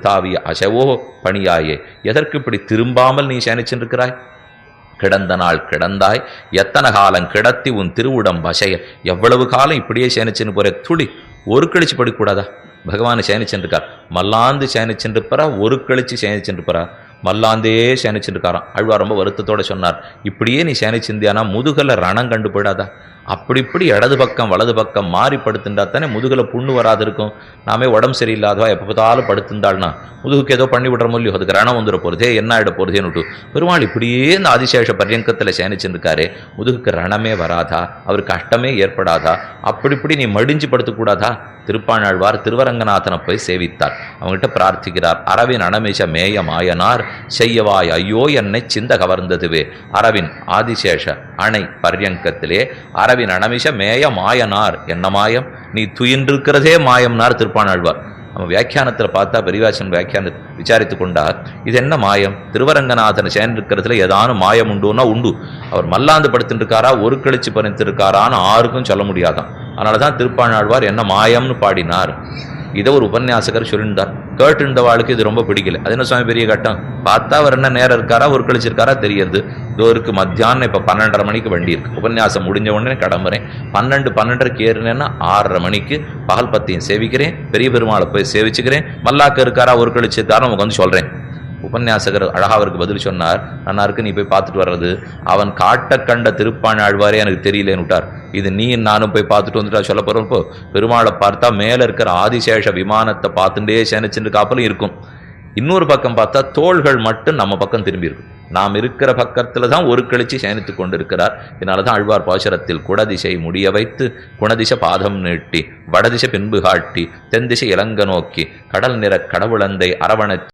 தாவிய அசவோ பணியாயே, எதற்கு இப்படி திரும்பாமல் நீ சயனிச்சிருக்கிறாய்? கிடந்த நாள் கிடந்தாய், எத்தனை காலம் கிடத்தி உன் திருவுடம் வசைய, எவ்வளவு காலம் இப்படியே சயனிச்சுன்னு போற, துடி ஒரு கழிச்சு படிக்கூடாதா? பகவான் சயனிச்சுருக்கார், மல்லாந்து சயனிச்சுருப்பரா, ஒரு கழிச்சு சயனிச்சுருப்பரா? மல்லாந்தே சயனிச்சுருக்காராம். ஆழ்வார் ரொம்ப வருத்தத்தோட சொன்னார், இப்படியே நீ சயனிச்சிருந்தியானா முதுகல ரணம் கண்டு போயிடாதா? அப்படி இப்படி இடது பக்கம் வலது பக்கம் மாறி படுத்துட்டா தானே முதுகில் புண்ணு வராது இருக்கும். நாமே உடம்பு சரியில்லாதவா எப்போ பார்த்தாலும் படுத்திருந்தாள்னா முதுகுக்கு ஏதோ பண்ணி விடுற மொழியோ, அதுக்கு ரணம் வந்துட போகிறதே, என்ன ஆகிட போகிறதேன்னு பெருமாள் இப்படியே இந்த ஆதிசேஷ பர்யங்கத்தில் சேனிச்சுருக்காரு, முதுகுக்கு ரணமே வராதா? அவருக்கு கஷ்டமே ஏற்படாதா? அப்படி இப்படி நீ மடிஞ்சு படுத்தக்கூடாதா? திருப்பாணாழ்வார் திருவரங்கநாதனை போய் சேவித்தார். அவங்ககிட்ட பிரார்த்திக்கிறார், அரவின் அனமிஷ மேய மாயனார் செய்யவாய் ஐயோ என்னை சிந்த கவர்ந்ததுவே. அரவின் ஆதிசேஷ அணை பர்யங்கத்திலே அரவின் அனமிஷ மேய மாயனார், என்ன மாயம்? நீ துயின்றிருக்கிறதே மாயம்னார் திருப்பாணாழ்வார். நம்ம வியாக்கியானத்தில் பார்த்தா பெரியவாசன் வியாக்கியான விசாரித்து கொண்டார், இது என்ன மாயம்? திருவரங்கநாதனை சேர்ந்திருக்கிறதுல ஏதானும் மாயம் உண்டுன்னா உண்டு. அவர் மல்லாந்து படுத்துருக்காரா, ஒரு கழிச்சு பறித்திருக்காரான்னு யாருக்கும் சொல்ல முடியாதான். அதனால தான் திருப்பாணாழ்வார் என்ன மாயம்னு பாடினார். இதை ஒரு உபன்யாசகர் சொல்லியிருந்தார். கேட்டுருந்தவாளுக்கு இது ரொம்ப பிடிக்கல. அது என்ன சுவாமி பெரிய கட்டம்? பார்த்தா அவர் என்ன நேரம் இருக்காரா, ஒரு கழிச்சிருக்காரா தெரியுது. இதோருக்கு மத்தியானம் இப்போ 12:30 மணிக்கு வண்டி இருக்கு, உபன்யாசம் முடிஞ்ச உடனே கிளம்புறேன். 12:30க்கு ஏறினேன்னா 6:30 மணிக்கு பகல் பத்தியும் சேவிக்கிறேன், பெரிய பெருமாளை போய் சேவிச்சுக்கிறேன். மல்லாக்க இருக்காரா, ஒரு கழிச்சிருக்காரா நமக்கு வந்து சொல்றேன். உபன்யாசகர் அழகா அவருக்கு பதில் சொன்னார், நல்லா இருக்கு நீ போய் பார்த்துட்டு வர்றது, அவன் காட்ட கண்ட திருப்பாணாழ்வாரே எனக்கு தெரியலேன்னு விட்டார். இது நீ நானும் போய் பார்த்துட்டு வந்துட்டா சொல்ல போறப்போ, பெருமாளை பார்த்தா மேல இருக்கிற ஆதிசேஷ விமானத்தை பார்த்துட்டே சேனிச்சுட்டு காப்பலும் இருக்கும். இன்னொரு பக்கம் பார்த்தா தோள்கள் மட்டும் நம்ம பக்கம் திரும்பி இருக்கும். நாம் இருக்கிற பக்கத்துல தான் ஒரு கழிச்சு சேனித்து கொண்டு இருக்கிறார். இதனாலதான் ஆழ்வார் பாசுரத்தில் குடதிசை முடிய வைத்து குணதிசை பாதம் நீட்டி வடதிசை பின்பு காட்டி தென்திசை இலங்க நோக்கி கடல் நிற கடவுளந்தை அரவண